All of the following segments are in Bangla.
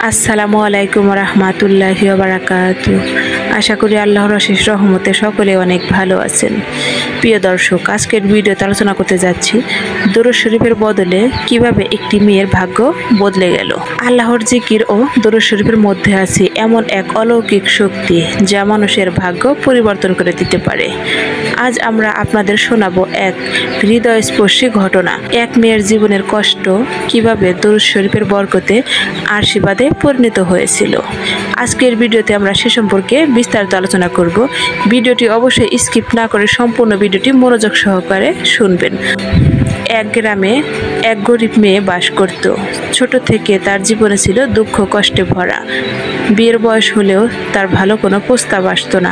আসসালামু আলাইকুম রহমতুল্লাহি ওয়া বারাকাতু। আশা করি আল্লাহর অশেষ রহমতে সকলে অনেক ভালো আছেন। প্রিয় দর্শক, আজকের ভিডিওতে আলোচনা করতে যাচ্ছি দরুদ শরীফের বদলে কিভাবে একটি মেয়ের ভাগ্য বদলে গেল। আল্লাহর জিকির ও দরুদ শরীফের মধ্যে আছে এমন এক অলৌকিক শক্তি যা মানুষের ভাগ্য পরিবর্তন করে দিতে পারে। আজ আমরা আপনাদের শোনাবো এক হৃদয়স্পর্শী ঘটনা, এক মেয়ের জীবনের কষ্ট কিভাবে দরুদ শরীফের বরকতে আশীর্বাদে পরিণত হয়েছিল। আজকের ভিডিওতে আমরা সে সম্পর্কে বিস্তারিত আলোচনা করব। ভিডিওটি অবশ্যই স্কিপ না করে সম্পূর্ণ ভিডিওটি মনোযোগ সহকারে শুনবেন। এক গ্রামে এক গরিব মেয়ে বাস করত। ছোট থেকে তার জীবনে ছিল দুঃখ কষ্টে ভরা। বিয়ের বয়স হলেও তার ভালো কোনো প্রস্তাব আসতো না,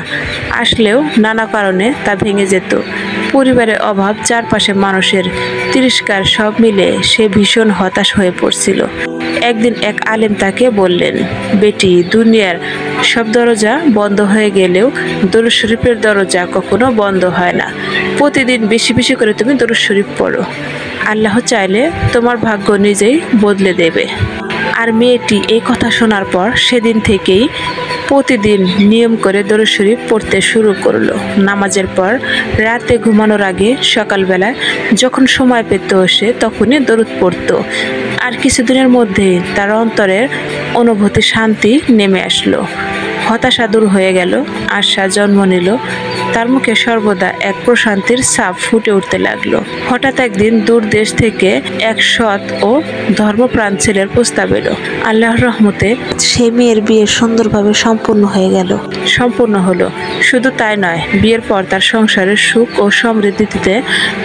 আসলেও নানা কারণে তা ভেঙে যেত। পরিবারের অভাব, চারপাশে মানুষের তিরস্কার, সব মিলে সে ভীষণ হতাশ হয়ে পড়ছিল। একদিন এক আলেম তাকে বললেন, বেটি, দুনিয়ার সব দরজা বন্ধ হয়ে গেলেও দরুদ শরীফের দরজা কখনো বন্ধ হয় না। প্রতিদিন বেশি বেশি করে তুমি দরুদ শরীফ পড়ো, আল্লাহ চাইলে তোমার ভাগ্য নিজেই বদলে দেবে। আর মেয়েটি এই কথা শোনার পর সেদিন থেকেই প্রতিদিন নিয়ম করে দরুদ শরীফ পড়তে শুরু করলো। নামাজের পর, রাতে ঘুমানোর আগে, সকালবেলায় যখন সময় পেত সে তখনই দরুদ পড়তো। আর কিছুদিনের মধ্যেই তার অন্তরের অনুভূতি শান্তি নেমে আসলো, হতাশা দূর হয়ে গেল, আশা জন্ম নিল। তার মুখে সর্বদা এক প্রশান্তির ছাপ ফুটে উঠতে লাগলো। হঠাৎ একদিন দূর দেশ থেকে এক সৎ ও ধর্মপ্রাণ ছেলের প্রস্তাব এলো। আল্লাহর রহমতে সে মেয়ের বিয়ে সুন্দরভাবে সম্পূর্ণ হলো। শুধু তাই নয়, বিয়ের পর তার সংসারের সুখ ও সমৃদ্ধিতে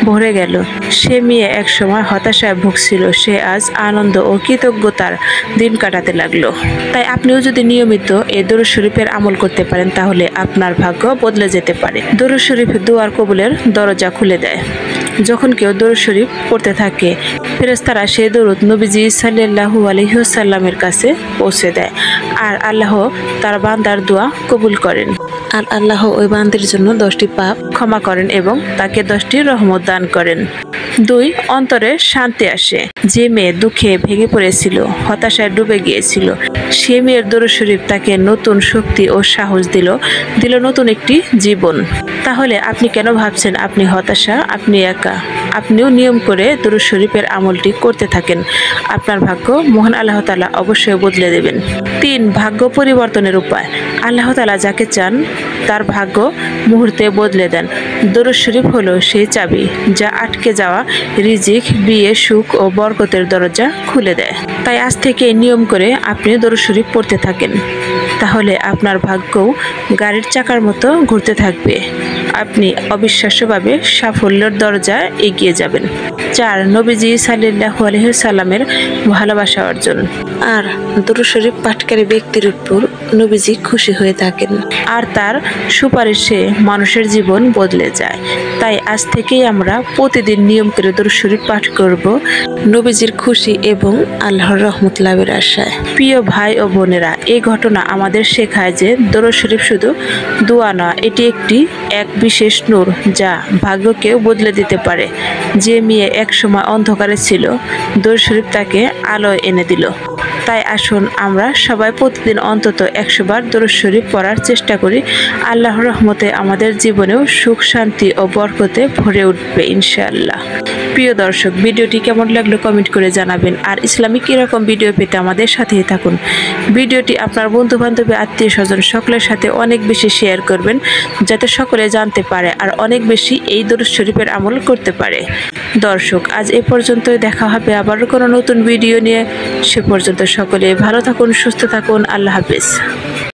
ভরে গেল। সে মেয়ে একসময় হতাশায় ভুগছিল, সে আজ আনন্দ ও কৃতজ্ঞতার দিন কাটাতে লাগলো। তাই আপনিও যদি নিয়মিত এই দরুদ শরীফের আমল করতে পারেন তাহলে আপনার ভাগ্য বদলে যেতে পারে। দরুদ শরীফ দুয়ার কবুলের দরজা খুলে দেয়। যখন কেউ দরুদ শরীফ পড়তে থাকে, ফেরেশতারা সেই দরুদ নবীজি সাল্লাল্লাহু আলাইহি ওয়াসাল্লামের কাছে পৌঁছে দেয়, আর আল্লাহ তার বান্দার দোয়া কবুল করেন। আর আল্লাহ ওই বান্দার জন্য 10টি পাপ ক্ষমা করেন এবং তাকে 10টি রহমত দান করেন। 2. অন্তরে শান্তি আসে। যে মেয়ে দুঃখে ভেঙে পড়েছিল, হতাশায় ডুবে গিয়েছিল, সে মেয়ের দরুদ শরীফ তাকে নতুন শক্তি ও সাহস দিল নতুন একটি জীবন। তাহলে আপনি কেন ভাবছেন আপনি হতাশা, আপনি একা? আপনিও নিয়ম করে দরুদ শরীফের আমলটি করতে থাকেন, আপনার ভাগ্য মহান আল্লাহ তাআলা অবশ্যই বদলে দেবেন। 3. ভাগ্য পরিবর্তনের উপায়। আল্লাহ তাআলা যাকে চান তার ভাগ্য মুহূর্তে বদলে দেন। দরুদ শরীফ হলো সেই চাবি যা আটকে যাওয়া রিজিক, বিয়ে, সুখ ও বরকতের দরজা খুলে দেয়। তাই আজ থেকে নিয়ম করে আপনি দরুদ শরীফ পড়তে থাকেন, তাহলে আপনার ভাগ্যও গাড়ির চাকার মতো ঘুরতে থাকবে। আপনি অবিশ্বাস্যভাবে সাফল্যের দরজায় এগিয়ে যাবেন। 4. নবীজি সাল্লাল্লাহু আলাইহি ওয়াসাল্লামের ভালোবাসা অর্জন। আর দরুদ শরীফ পাঠকারী ব্যক্তির উপর নবীজি খুশি হয়ে থাকেন, আর তার সুপারিশে মানুষের জীবন বদলে যায়। তাই আজ থেকেই আমরা প্রতিদিন নিয়ম করে দরুদ শরীফ পাঠ করব, নবীজির খুশি এবং আল্লাহর রহমত লাভের আশায়। প্রিয় ভাই ও বোনেরা, এই ঘটনা আমাদের শেখায় যে দরুদ শরীফ শুধু দোয়া নয়, এটি এক বিশেষ নূর যা ভাগ্যকেও বদলে দিতে পারে। যে মেয়ে একসময় অন্ধকারে ছিল, দরুদ শরীফ তাকে আলোয় এনে দিল। তাই আসুন আমরা সবাই প্রতিদিন অন্তত 100 বার দরুদ শরীফ পড়ার চেষ্টা করি। আল্লাহর রহমতে আমাদের জীবনেও সুখ, শান্তি ও বরকতে ভরে উঠবে ইনশাআল্লাহ। প্রিয় দর্শক, ভিডিওটি কেমন লাগলো কমেন্ট করে জানাবেন। আর ইসলামিক এরকম ভিডিও পেতে আমাদের সাথেই থাকুন। ভিডিওটি আপনার বন্ধু বান্ধবী, আত্মীয় স্বজন সকলের সাথে অনেক বেশি শেয়ার করবেন, যাতে সকলে জানতে পারে আর অনেক বেশি এই দরুদ শরীফের আমল করতে পারে। দর্শক, আজ এ পর্যন্তই। দেখা হবে আবার কোনো নতুন ভিডিও নিয়ে। সে পর্যন্ত সকলে ভালো থাকুন, সুস্থ থাকুন। আল্লাহ হাফেজ।